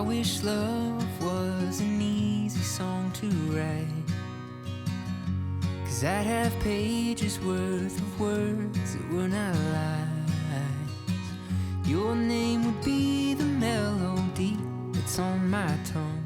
I wish love was an easy song to write, 'cause I'd have pages worth of words that were not lies. Your name would be the melody that's on my tongue.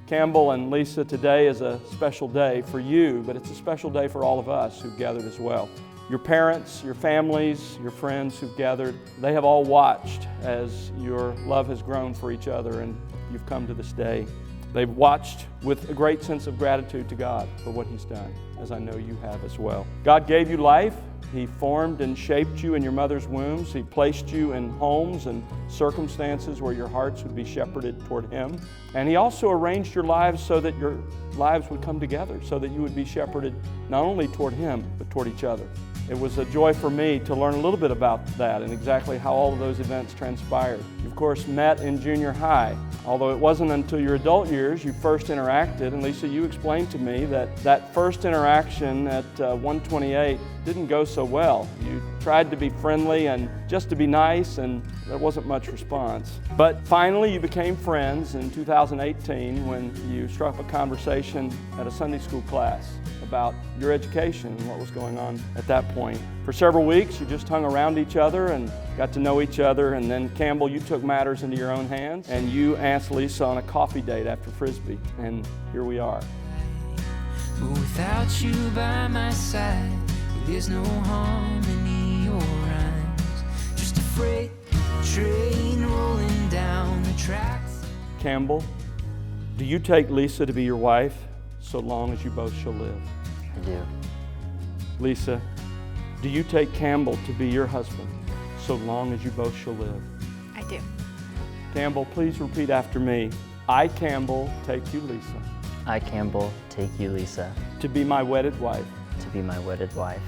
Campbell and Lisa, today is a special day for you, but it's a special day for all of us who've gathered as well. Your parents, your families, your friends who've gathered, they have all watched as your love has grown for each other and you've come to this day. They've watched with a great sense of gratitude to God for what He's done, as I know you have as well. God gave you life. He formed and shaped you in your mother's wombs. He placed you in homes and circumstances where your hearts would be shepherded toward Him. And He also arranged your lives so that your lives would come together, so that you would be shepherded not only toward Him, but toward each other. It was a joy for me to learn a little bit about that and exactly how all of those events transpired. You, of course, met in junior high, although it wasn't until your adult years you first interacted. And Lisa, you explained to me that first interaction at 128 didn't go so well. You tried to be friendly and just to be nice, and there wasn't much response. But finally you became friends in 2018 when you struck up a conversation at a Sunday school class about your education and what was going on at that point. For several weeks, you just hung around each other and got to know each other, and then Campbell, you took matters into your own hands and you asked Lisa on a coffee date after Frisbee, and here we are. But without you by my side, there's no harmony or rhymes, just a freight train rolling down the tracks. Campbell, do you take Lisa to be your wife so long as you both shall live? I do. Lisa, do you take Campbell to be your husband so long as you both shall live? I do. Campbell, please repeat after me. I, Campbell, take you, Lisa. I, Campbell, take you, Lisa, to be my wedded wife. to be my wedded wife.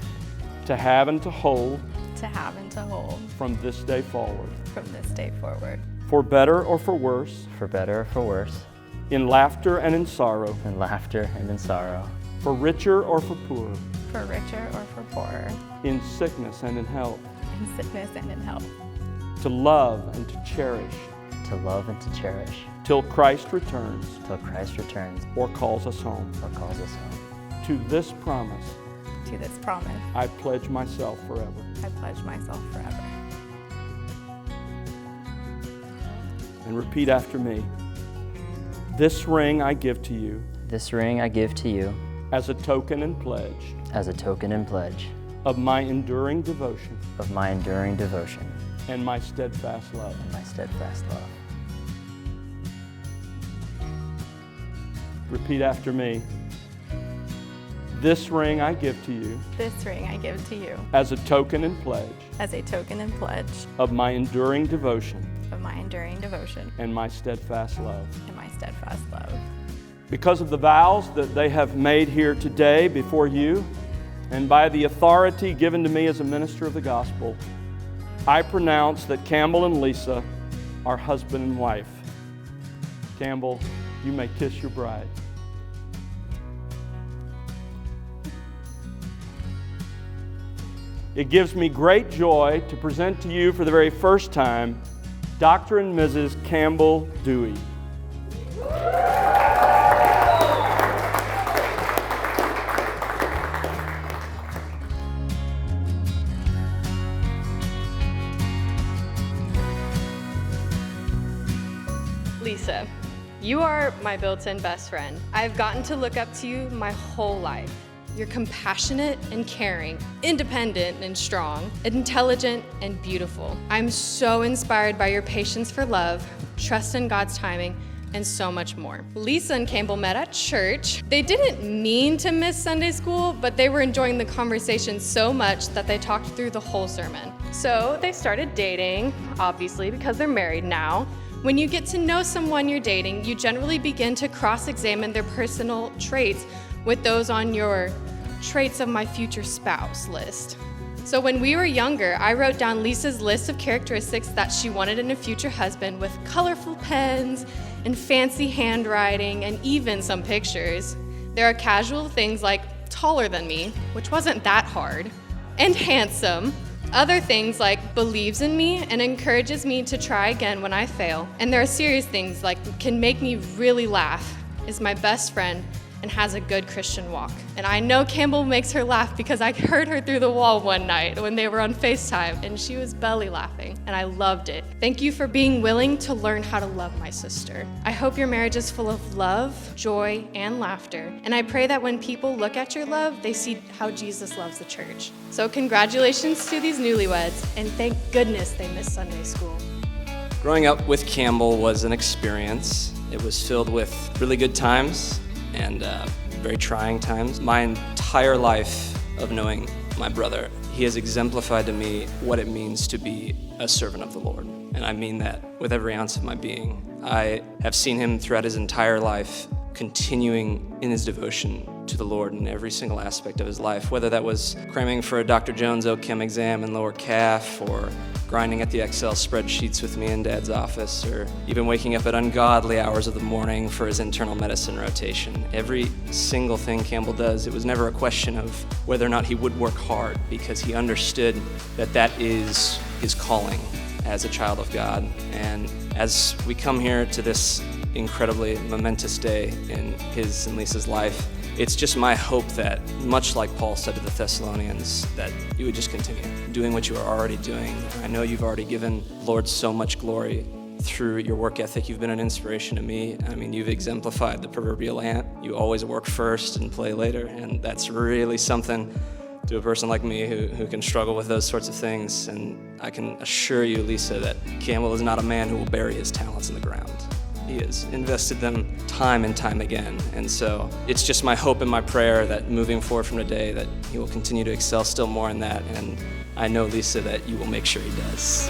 To have and to hold. To have and to hold. From this day forward. From this day forward. For better or for worse. For better or for worse. In laughter and in sorrow. In laughter and in sorrow. For richer or for poorer. For richer or for poorer. In sickness and in health. In sickness and in health. To love and to cherish. To love and to cherish. Till Christ returns. Till Christ returns. Or calls us home. Or calls us home. To this promise. To this promise. I pledge myself forever. I pledge myself forever. And repeat after me. This ring I give to you. This ring I give to you. As a token and pledge. As a token and pledge. Of my enduring devotion. Of my enduring devotion. And my steadfast love. And my steadfast love. Repeat after me. This ring I give to you. This ring I give to you. As a token and pledge. As a token and pledge. Of my enduring devotion. Of my enduring devotion. And my steadfast love. And my steadfast love. Because of the vows that they have made here today before you, and by the authority given to me as a minister of the gospel, I pronounce that Campbell and Lisa are husband and wife. Campbell, you may kiss your bride. It gives me great joy to present to you for the very first time Dr. and Mrs. Campbell Dewey. Lisa, you are my built-in best friend. I've gotten to look up to you my whole life. You're compassionate and caring, independent and strong, intelligent and beautiful. I'm so inspired by your patience for love, trust in God's timing, and so much more. Lisa and Campbell met at church. They didn't mean to miss Sunday school, but they were enjoying the conversation so much that they talked through the whole sermon. So they started dating, obviously because they're married now. When you get to know someone you're dating, you generally begin to cross-examine their personal traits with those on your traits of my future spouse list. So when we were younger, I wrote down Lisa's list of characteristics that she wanted in a future husband with colorful pens and fancy handwriting and even some pictures. There are casual things like taller than me, which wasn't that hard, and handsome, Other things like believes in me and encourages me to try again when I fail. And there are serious things like can make me really laugh, is my best friend, and has a good Christian walk. And I know Campbell makes her laugh because I heard her through the wall one night when they were on FaceTime, and she was belly laughing, and I loved it. Thank you for being willing to learn how to love my sister. I hope your marriage is full of love, joy, and laughter, and I pray that when people look at your love, they see how Jesus loves the church. So congratulations to these newlyweds, and thank goodness they missed Sunday school. Growing up with Campbell was an experience. It was filled with really good times and very trying times. My entire life of knowing my brother, he has exemplified to me what it means to be a servant of the Lord. And I mean that with every ounce of my being. I have seen him throughout his entire life continuing in his devotion to the Lord in every single aspect of his life, whether that was cramming for a Dr. Jones OChem exam in lower calf, or grinding at the Excel spreadsheets with me in Dad's office, or even waking up at ungodly hours of the morning for his internal medicine rotation. Every single thing Campbell does, it was never a question of whether or not he would work hard, because he understood that that is his calling as a child of God. And as we come here to this incredibly momentous day in his and Lisa's life, it's just my hope that, much like Paul said to the Thessalonians, that you would just continue doing what you are already doing. I know you've already given the Lord so much glory through your work ethic. You've been an inspiration to me. I mean, you've exemplified the proverbial ant. You always work first and play later, and that's really something to a person like me who can struggle with those sorts of things. And I can assure you, Lisa, that Campbell is not a man who will bury his talents in the ground. He has invested them time and time again. And so it's just my hope and my prayer that moving forward from today, that he will continue to excel still more in that. And I know, Lisa, that you will make sure he does.